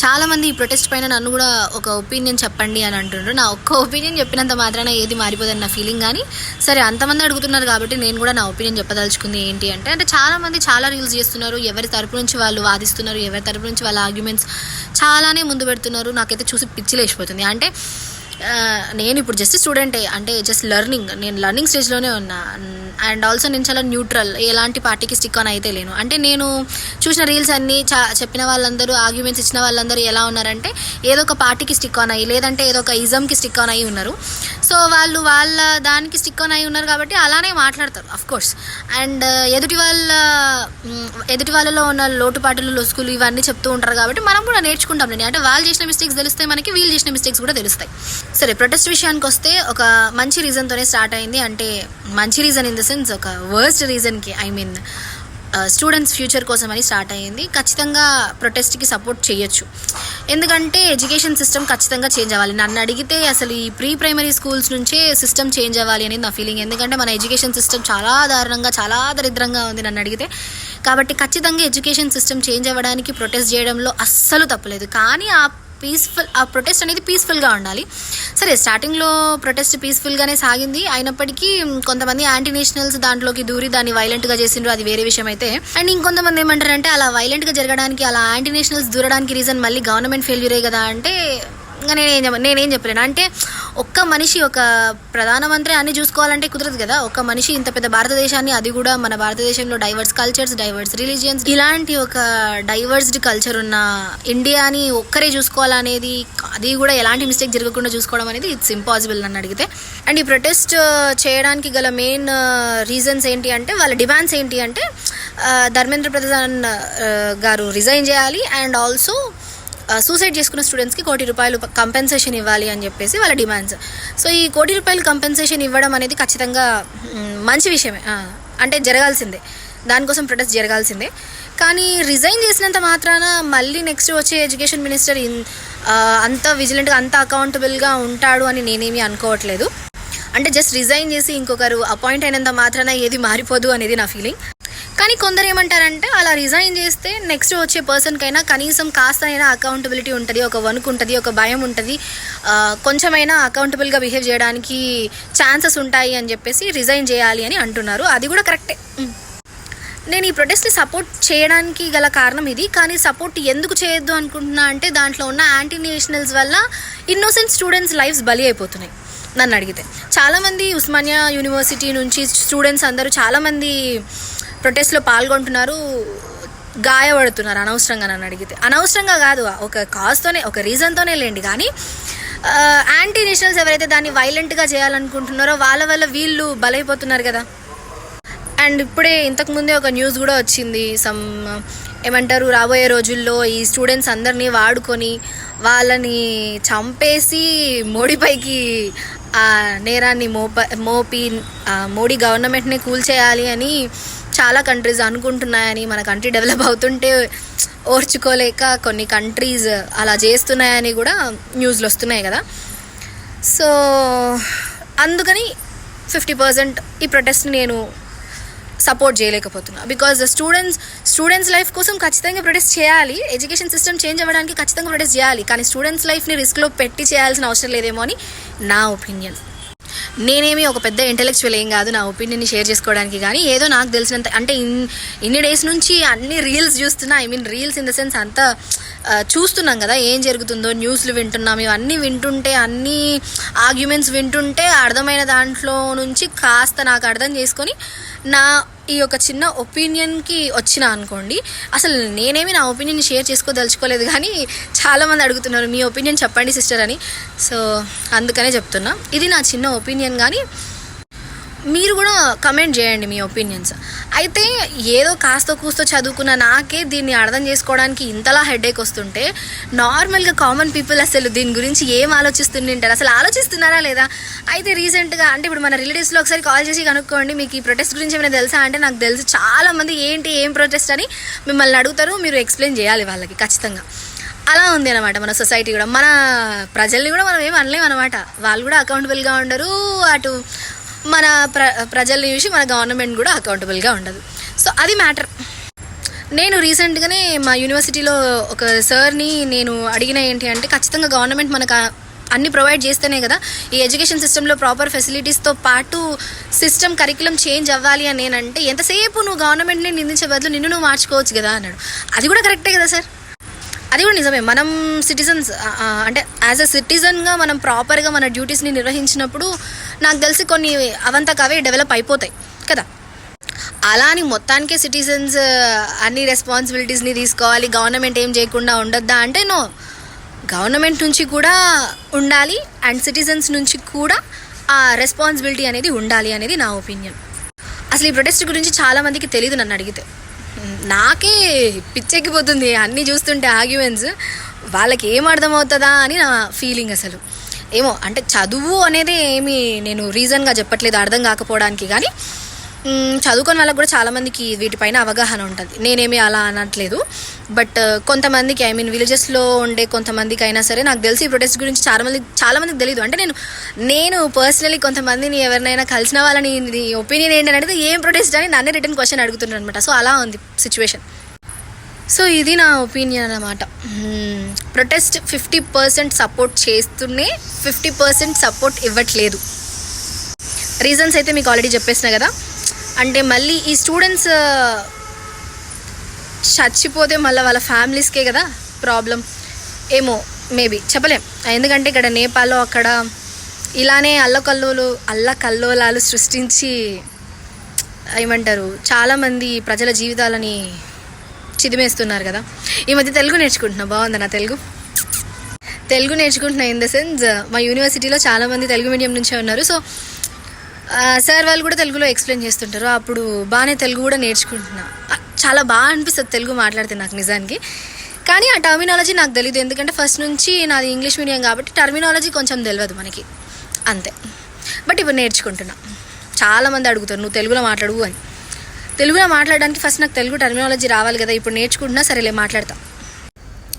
చాలామంది ఈ ప్రొటెస్ట్ పైన నన్ను కూడా ఒక ఒపీనియన్ చెప్పండి అని అంటుండ్రు. నా ఒక్క ఒపీనియన్ చెప్పినంత మాత్రాన ఏది మారిపోదని నా ఫీలింగ్. కానీ సరే, అంతమంది అడుగుతున్నారు కాబట్టి నేను కూడా నా ఒపీనియన్ చెప్పదలుచుకుంది ఏంటి అంటే చాలామంది చాలా రీల్స్ చేస్తున్నారు, ఎవరి తరపు నుంచి వాళ్ళు వాదిస్తున్నారు, ఎవరి తరపు నుంచి వాళ్ళ ఆర్గ్యుమెంట్స్ చాలానే ముందు పెడుతున్నారు. నాకైతే చూసి పిచ్చి లేచిపోతుంది. అంటే నేను ఇప్పుడు జస్ట్ స్టూడెంటే, అంటే జస్ట్ నేను లర్నింగ్ స్టేజ్లోనే ఉన్నా. అండ్ ఆల్సో నేను చాలా న్యూట్రల్, ఎలాంటి పార్టీకి స్టిక్ ఆన్ అయితే లేను. అంటే నేను చూసిన రీల్స్ అన్నీ చెప్పిన వాళ్ళందరూ, ఆర్గ్యుమెంట్స్ ఇచ్చిన వాళ్ళందరూ ఎలా ఉన్నారంటే ఏదో ఒక పార్టీకి స్టిక్ ఆన్ అయ్యి, లేదంటే ఏదో ఒక ఇజంకి స్టిక్ ఆన్ అయ్యి ఉన్నారు. సో వాళ్ళు వాళ్ళ దానికి స్టిక్ ఆన్ అయ్యి ఉన్నారు కాబట్టి అలానే మాట్లాడతారు అఫ్కోర్స్. అండ్ ఎదుటి వాళ్ళలో ఉన్న లోటుపాటులు, లొసుకులు ఇవన్నీ చెప్తూ ఉంటారు కాబట్టి మనం కూడా నేర్చుకుంటాం. అంటే వాళ్ళు చేసిన మిస్టేక్స్ తెలుస్తాయి మనకి, వీళ్ళు చేసిన మిస్టేక్స్ కూడా తెలుస్తాయి. సరే, ప్రొటెస్ట్ విషయానికి వస్తే ఒక మంచి రీజన్తోనే స్టార్ట్ అయింది. అంటే మంచి రీజన్ ఇన్ ద సెన్స్ ఒక వర్స్ట్ రీజన్కి, స్టూడెంట్స్ ఫ్యూచర్ కోసం అని స్టార్ట్ అయ్యింది. ఖచ్చితంగా ప్రొటెస్ట్కి సపోర్ట్ చేయొచ్చు. ఎందుకంటే ఎడ్యుకేషన్ సిస్టమ్ ఖచ్చితంగా చేంజ్ అవ్వాలి. నన్ను అడిగితే అసలు ఈ ప్రైమరీ స్కూల్స్ నుంచే సిస్టమ్ చేంజ్ అవ్వాలి అనేది నా ఫీలింగ్. ఎందుకంటే మన ఎడ్యుకేషన్ సిస్టమ్ చాలా దారుణంగా, చాలా దరిద్రంగా ఉంది నన్ను అడిగితే. కాబట్టి ఖచ్చితంగా ఎడ్యుకేషన్ సిస్టమ్ చేంజ్ అవ్వడానికి ప్రొటెస్ట్ చేయడంలో అస్సలు తప్పలేదు. కానీ ఆ ప్రొటెస్ట్ అనేది పీస్ఫుల్గా ఉండాలి. సరే, స్టార్టింగ్లో ప్రొటెస్ట్ పీస్ఫుల్గానే సాగింది. అయినప్పటికీ కొంతమంది యాంటీ నేషనల్స్ దాంట్లోకి దూరి దాన్ని వైలెంట్గా చేసిండ్రు, అది వేరే విషయం అయితే. అండ్ ఇంకొంతమంది ఏమంటారంటే అలా వైలెంట్గా జరగడానికి, అలా యాంటీ నేషనల్స్ దూరడానికి రీజన్ మళ్ళీ గవర్నమెంట్ ఫెయిల్యూరే కదా అంటే నేనేం చెప్పలేను. అంటే ఒక్క మనిషి, ఒక ప్రధానమంత్రి అన్ని చూసుకోవాలంటే కుదరదు కదా. ఒక మనిషి ఇంత పెద్ద భారతదేశాన్ని, అది కూడా మన భారతదేశంలో డైవర్స్ కల్చర్స్, డైవర్స్ రిలీజియన్స్, ఇలాంటి ఒక డైవర్స్డ్ కల్చర్ ఉన్న ఇండియాని ఒక్కరే చూసుకోవాలనేది, అది కూడా ఎలాంటి మిస్టేక్ జరగకుండా చూసుకోవడం అనేది ఇట్స్ ఇంపాసిబుల్ నన్ను అడిగితే. అండ్ ఈ ప్రొటెస్ట్ చేయడానికి గల మెయిన్ రీజన్స్ ఏంటి అంటే, వాళ్ళ డిమాండ్స్ ఏంటి అంటే ధర్మేంద్ర ప్రధాన్ గారు రిజైన్ చేయాలి, అండ్ ఆల్సో సూసైడ్ చేసుకున్న స్టూడెంట్స్కి ₹1,00,00,000 కంపెన్సేషన్ ఇవ్వాలి అని చెప్పేసి వాళ్ళ డిమాండ్స్. సో ఈ ₹1,00,00,000 కంపెన్సేషన్ ఇవ్వడం అనేది ఖచ్చితంగా మంచి విషయమే, అంటే జరగాల్సిందే, దానికోసం ప్రొటెస్ట్ జరగాల్సిందే. కానీ రిజైన్ చేసినంత మాత్రాన మళ్ళీ నెక్స్ట్ వచ్చే ఎడ్యుకేషన్ మినిస్టర్ అంత విజిలెంట్గా, అంత అకౌంటబుల్గా ఉంటాడు అని నేనేమీ అనుకోవట్లేదు. అంటే జస్ట్ రిజైన్ చేసి ఇంకొకరు అపాయింట్ అయినంత మాత్రాన ఏది మారిపోదు అనేది నా ఫీలింగ్. కానీ కొందరు ఏమంటారంటే అలా రిజైన్ చేస్తే నెక్స్ట్ వచ్చే పర్సన్కైనా కనీసం కాస్తనైనా అకౌంటబిలిటీ ఉంటుంది, ఒక వణుకు ఉంటుంది, ఒక భయం ఉంటుంది, కొంచెమైనా అకౌంటబుల్గా బిహేవ్ చేయడానికి ఛాన్సెస్ ఉంటాయి అని చెప్పేసి రిజైన్ చేయాలి అని అంటున్నారు. అది కూడా కరెక్టే. నేను ఈ ప్రొటెస్ట్ని సపోర్ట్ చేయడానికి గల కారణం ఇది. కానీ సపోర్ట్ ఎందుకు చేయొద్దు అనుకుంటున్నా అంటే దాంట్లో ఉన్న యాంటీ నేషనల్స్ వల్ల ఇన్నోసెంట్ స్టూడెంట్స్ లైఫ్స్ బలి అయిపోతున్నాయి నన్ను అడిగితే. చాలామంది ఉస్మానియా యూనివర్సిటీ నుంచి స్టూడెంట్స్ అందరూ చాలామంది ప్రొటెస్ట్లో పాల్గొంటున్నారు, గాయపడుతున్నారు అనవసరంగా నన్ను అడిగితే. అనవసరంగా కాదు, ఒక కాజ్తోనే, ఒక రీజన్తోనే లేండి. కానీ యాంటీ నేషనల్స్ ఎవరైతే దాన్ని వైలెంట్గా చేయాలనుకుంటున్నారో వాళ్ళ వల్ల వీళ్ళు బలైపోతున్నారు కదా. అండ్ ఇప్పుడే ఇంతకుముందే ఒక న్యూస్ కూడా వచ్చింది, ఏమంటారు, రాబోయే రోజుల్లో ఈ స్టూడెంట్స్ అందరినీ వాడుకొని వాళ్ళని చంపేసి మోడీపైకి ఆ నేరాన్ని మోపి మోడీ గవర్నమెంట్ని కూల్చేయాలి అని చాలా కంట్రీస్ అనుకుంటున్నాయని, మన కంట్రీ డెవలప్ అవుతుంటే ఓర్చుకోలేక కొన్ని కంట్రీస్ అలా చేస్తున్నాయని కూడా న్యూస్లు వస్తున్నాయి కదా. సో అందుకని 50% ఈ ప్రొటెస్ట్ని నేను సపోర్ట్ చేయలేకపోతున్నా. బికాజ్ స్టూడెంట్స్ లైఫ్ కోసం ఖచ్చితంగా ప్రొటెస్ట్ చేయాలి, ఎడ్యుకేషన్ సిస్టమ్ చేంజ్ అవ్వడానికి ఖచ్చితంగా ప్రొటెస్ట్ చేయాలి. కానీ స్టూడెంట్స్ లైఫ్ని రిస్క్లో పెట్టి చేయాల్సిన అవసరం లేదేమో అని నా ఒపీనియన్. నేనేమి ఒక పెద్ద ఇంటెలెక్చువల్ ఏం కాదు నా ఒపీనియన్ని షేర్ చేసుకోవడానికి. కానీ ఏదో నాకు తెలిసినంత, అంటే ఇన్ని డేస్ నుంచి అన్ని రీల్స్ చూస్తున్నా, రీల్స్ ఇన్ ద సెన్స్ అంతా చూస్తున్నాం కదా ఏం జరుగుతుందో, న్యూస్లు వింటున్నాం, ఇవన్నీ వింటుంటే, అన్ని ఆర్గ్యుమెంట్స్ వింటుంటే అర్థమైన దాంట్లో నుంచి కాస్త నాకు అర్థం చేసుకొని నా ఈ ఒక చిన్న ఒపీనియన్కి వచ్చిన అనుకోండి. అసలు నేనేమి నా ఒపీనియన్ షేర్ చేసుకోదలుచుకోలేదు, కానీ చాలామంది అడుగుతున్నారు మీ ఒపీనియన్ చెప్పండి సిస్టర్ అని. సో అందుకనే చెప్తున్నా, ఇది నా చిన్న ఒపీనియన్. కానీ మీరు కూడా కమెంట్ చేయండి మీ ఒపీనియన్స్. అయితే ఏదో కాస్త కూస్తో చదువుకున్న నాకే దీన్ని అర్థం చేసుకోవడానికి ఇంతలా హెడేక్ వస్తుంటే నార్మల్గా కామన్ పీపుల్ అసలు దీని గురించి ఏం ఆలోచిస్తుంటారు, అసలు ఆలోచిస్తున్నారా లేదా? అయితే రీసెంట్గా, అంటే ఇప్పుడు మన రిలేటివ్స్లో ఒకసారి కాల్ చేసి కనుక్కోండి, మీకు ఈ ప్రొటెస్ట్ గురించి ఏమైనా తెలుసా అంటే నాకు తెలుసు చాలామంది ఏం ప్రొటెస్ట్ అని మిమ్మల్ని అడుగుతారు, మీరు ఎక్స్ప్లెయిన్ చేయాలి వాళ్ళకి ఖచ్చితంగా. అలా ఉంది అనమాట మన సొసైటీ కూడా. మన ప్రజల్ని కూడా మనం ఏం అనలేము అనమాట, వాళ్ళు కూడా అకౌంటబుల్గా ఉండరు, అటు మన ప్రజల్ని చూసి మన గవర్నమెంట్ కూడా అకౌంటబుల్గా ఉండదు. సో అది మ్యాటర్. నేను రీసెంట్గానే మా యూనివర్సిటీలో ఒక సార్ని నేను అడిగిన ఏంటి అంటే, ఖచ్చితంగా గవర్నమెంట్ మనకు అన్ని ప్రొవైడ్ చేస్తేనే కదా ఈ ఎడ్యుకేషన్ సిస్టంలో ప్రాపర్ ఫెసిలిటీస్తో పాటు సిస్టమ్ కరికులం చేంజ్ అవ్వాలి అని నేనంటే, ఎంతసేపు నువ్వు గవర్నమెంట్ని నిందించే బదులు నిన్ను నువ్వు మార్చుకోవచ్చు కదా అన్నాడు. అది కూడా కరెక్టే కదా సార్, అది కూడా నిజమే. మనం సిటిజన్స్ అంటే యాజ్ అ సిటిజన్గా మనం ప్రాపర్గా మన డ్యూటీస్ని నిర్వహించినప్పుడు నాకు తెలిసి కొన్ని అవంతకవే డెవలప్ అయిపోతాయి కదా. అలా అని మొత్తానికే సిటిజన్స్ అన్ని రెస్పాన్సిబిలిటీస్ని తీసుకోవాలి, గవర్నమెంట్ ఏం చేయకుండా ఉండొద్దా అంటే నో, గవర్నమెంట్ నుంచి కూడా ఉండాలి అండ్ సిటిజన్స్ నుంచి కూడా ఆ రెస్పాన్సిబిలిటీ అనేది ఉండాలి అనేది నా ఒపీనియన్. అసలు ఈ ప్రొటెస్ట్ గురించి చాలామందికి తెలియదు నన్ను అడిగితే. నాకే పిచ్చెక్కిపోతుంది అన్నీ చూస్తుంటే ఆర్గ్యుమెంట్స్. వాళ్ళకి ఏం అర్థమవుతుందా అని నా ఫీలింగ్. అసలు ఏమో అంటే చదువు అనేది ఏమి నేను రీజన్గా చెప్పట్లేదు అర్థం కాకపోవడానికి, కానీ చదువుకొని వాళ్ళకి కూడా చాలామందికి వీటిపైన అవగాహన ఉంటుంది, నేనేమి అలా అనట్లేదు. బట్ కొంతమందికి విలేజెస్లో ఉండే కొంతమందికి అయినా సరే నాకు తెలిసి ఈ ప్రొటెస్ట్ గురించి చాలామందికి తెలియదు. అంటే నేను పర్సనలీ కొంతమందిని ఎవరినైనా కలిసిన వాళ్ళని ఒపీనియన్ ఏంటని అడిగితే ఏం ప్రొటెస్ట్ అని నన్నే రిటర్న్ క్వశ్చన్ అడుగుతున్నాను అనమాట. సో అలా ఉంది సిచ్యువేషన్. సో ఇది నా ఒపీనియన్ అన్నమాట. ప్రొటెస్ట్ 50% సపోర్ట్ చేస్తూనే 50% సపోర్ట్ ఇవ్వట్లేదు. రీజన్స్ అయితే మీకు ఆల్రెడీ చెప్పేసిన కదా. అంటే మళ్ళీ ఈ స్టూడెంట్స్ చచ్చిపోతే మళ్ళీ వాళ్ళ ఫ్యామిలీస్కే కదా ప్రాబ్లం. ఏమో మేబీ చెప్పలేం, ఎందుకంటే ఇక్కడ నేపాల్లో అక్కడ ఇలానే అల్లకల్లోలాలు సృష్టించి ఏమంటారు చాలామంది ప్రజల జీవితాలని చిదిమేస్తున్నారు కదా. ఈ మధ్య తెలుగు నేర్చుకుంటున్నా, బాగుంది నా తెలుగు నేర్చుకుంటున్నా. ఇన్ ద సెన్స్ మా యూనివర్సిటీలో చాలామంది తెలుగు మీడియం నుంచే ఉన్నారు. సో సార్ వాళ్ళు కూడా తెలుగులో ఎక్స్ప్లెయిన్ చేస్తుంటారు, అప్పుడు బాగానే తెలుగు కూడా నేర్చుకుంటున్నా. చాలా బాగా అనిపిస్తుంది తెలుగు మాట్లాడితే నాకు నిజానికి. కానీ ఆ టర్మినాలజీ నాకు తెలియదు, ఎందుకంటే ఫస్ట్ నుంచి నాది ఇంగ్లీష్ మీడియం కాబట్టి టర్మినాలజీ కొంచెం తెలియదు మనకి అంతే. బట్ ఇప్పుడు నేర్చుకుంటున్నా. చాలామంది అడుగుతారు నువ్వు తెలుగులో మాట్లాడు అని. తెలుగులో మాట్లాడడానికి ఫస్ట్ నాకు తెలుగు టర్మినాలజీ రావాలి కదా. ఇప్పుడు నేర్చుకుంటున్నా, సరేలే మాట్లాడతా.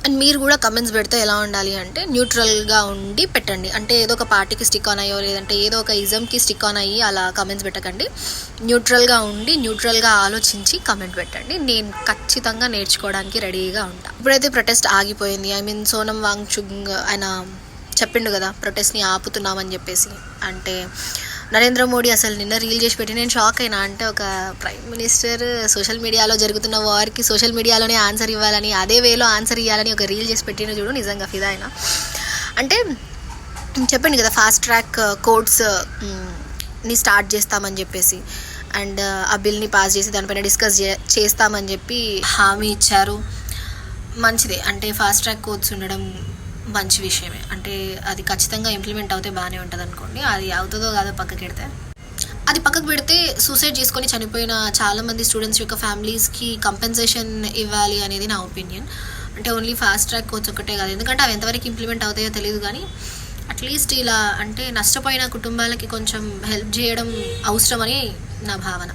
అండ్ మీరు కూడా కమెంట్స్ పెడితే ఎలా ఉండాలి అంటే న్యూట్రల్గా ఉండి పెట్టండి. అంటే ఏదో ఒక పార్టీకి స్టిక్ ఆన్ అయ్యో లేదంటే ఏదో ఒక ఇజంకి స్టిక్ ఆన్ అయ్యి అలా కమెంట్స్ పెట్టకండి. న్యూట్రల్గా ఉండి న్యూట్రల్గా ఆలోచించి కమెంట్ పెట్టండి. నేను ఖచ్చితంగా నేర్చుకోవడానికి రెడీగా ఉంటాను. ఇప్పుడైతే ప్రొటెస్ట్ ఆగిపోయింది. సోనం వాంగ్చుక్ ఆయన చెప్పిండు కదా ప్రొటెస్ట్ని ఆపుతున్నామని చెప్పేసి. అంటే నరేంద్ర మోడీ అసలు నిన్న రీల్ చేసి పెట్టి నేను షాక్ అయినా. అంటే ఒక ప్రైమ్ మినిస్టర్ సోషల్ మీడియాలో జరుగుతున్న వారికి సోషల్ మీడియాలోనే ఆన్సర్ ఇవ్వాలని, అదే వేలో ఆన్సర్ ఇవ్వాలని ఒక రీల్ చేసి పెట్టిన చూడు, నిజంగా ఫిదా అయినా. అంటే చెప్పిండు కదా ఫాస్ట్ ట్రాక్ కోర్ట్స్ని స్టార్ట్ చేస్తామని చెప్పేసి, అండ్ ఆ బిల్ని పాస్ చేసి దానిపైన డిస్కస్ చేస్తామని చెప్పి హామీ ఇచ్చారు. మంచిదే, అంటే ఫాస్ట్ ట్రాక్ కోర్ట్స్ ఉండడం మంచి విషయమే. అంటే అది ఖచ్చితంగా ఇంప్లిమెంట్ అవుతే బాగానే ఉంటుంది అనుకోండి. అది అవుతుందో కాదో పక్కకు పెడితే సూసైడ్ చేసుకొని చనిపోయిన చాలామంది స్టూడెంట్స్ యొక్క ఫ్యామిలీస్కి కంపెన్సేషన్ ఇవ్వాలి అనేది నా ఒపీనియన్. అంటే ఓన్లీ ఫాస్ట్ ట్రాక్ కోర్స్ ఒకటే కాదు, ఎందుకంటే అవి ఎంతవరకు ఇంప్లిమెంట్ అవుతాయో తెలియదు, కానీ అట్లీస్ట్ ఇలా అంటే నష్టపోయిన కుటుంబాలకి కొంచెం హెల్ప్ చేయడం అవసరమని నా భావన.